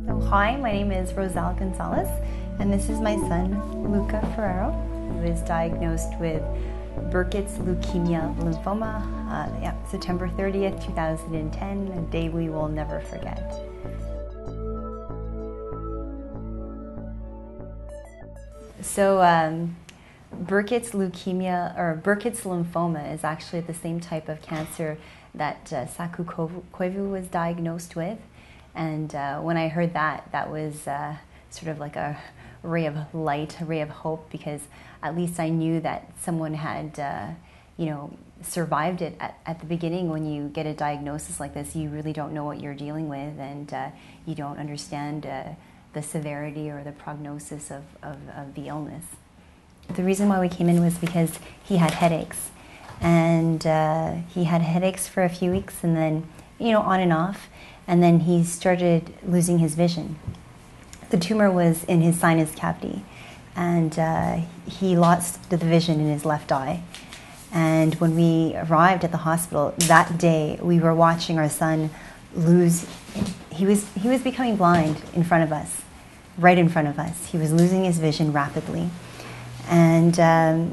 So hi, my name is Rozelle Gonzales, and this is my son, Luca Ferraro, who is diagnosed with Burkitt's leukemia lymphoma, September 30th, 2010, a day we will never forget. So Burkitt's leukemia, or Burkitt's lymphoma, is actually the same type of cancer that Saku Koivu was diagnosed with. And when I heard that, that was sort of like a ray of light, a ray of hope, because at least I knew that someone had, survived it. At the beginning, when you get a diagnosis like this, you really don't know what you're dealing with, and you don't understand the severity or the prognosis of the illness. The reason why we came in was because he had headaches, and he had headaches for a few weeks, and then, on and off, and then he started losing his vision. The tumor was in his sinus cavity, and he lost the vision in his left eye. And when we arrived at the hospital that day, we were watching our son lose. He was becoming blind in front of us, right in front of us. He was losing his vision rapidly. And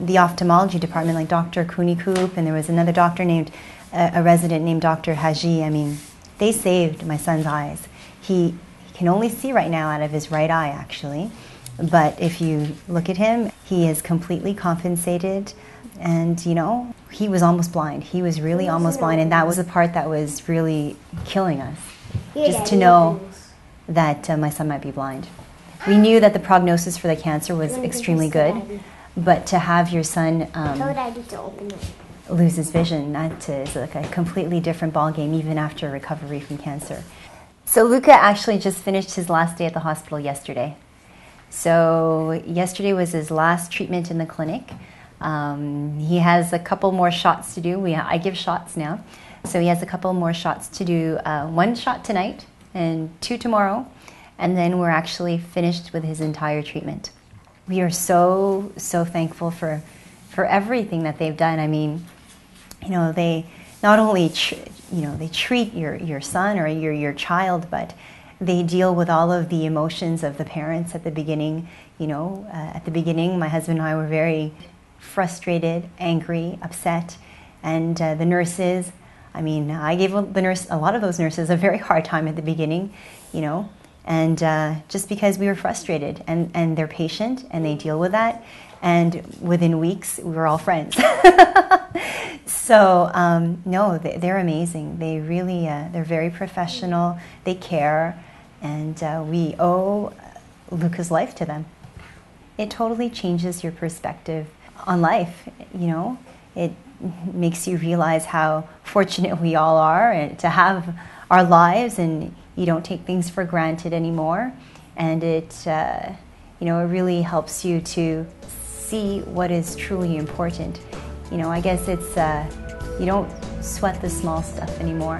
the ophthalmology department, like Dr. Kunikoop, and there was another doctor named, a resident named Dr. Haji, they saved my son's eyes. He can only see right now out of his right eye, actually. But if you look at him, he is completely compensated. And, he was almost blind. He was really almost blind. And that was the part that was really killing us, just to know that my son might be blind. We knew that the prognosis for the cancer was extremely good, but to have your son lose his vision, that is like a completely different ballgame, even after recovery from cancer. So Luca actually just finished his last day at the hospital yesterday. So yesterday was his last treatment in the clinic. He has a couple more shots to do. I give shots now. So he has a couple more shots to do, 1 shot tonight and 2 tomorrow. And then we're actually finished with his entire treatment. We are so thankful for everything that they've done. They not only they treat your son or your child, but they deal with all of the emotions of the parents at the beginning. At the beginning, my husband and I were very frustrated, angry, upset, and the nurses. I gave a lot of those nurses a very hard time at the beginning, And just because we were frustrated, and they're patient, and they deal with that, and within weeks we were all friends. So no, they're amazing. They really, they're very professional. They care, and we owe Luca's life to them. It totally changes your perspective on life. It makes you realize how fortunate we all are to have our lives, and you don't take things for granted anymore, and it really helps you to see what is truly important. I guess it's you don't sweat the small stuff anymore.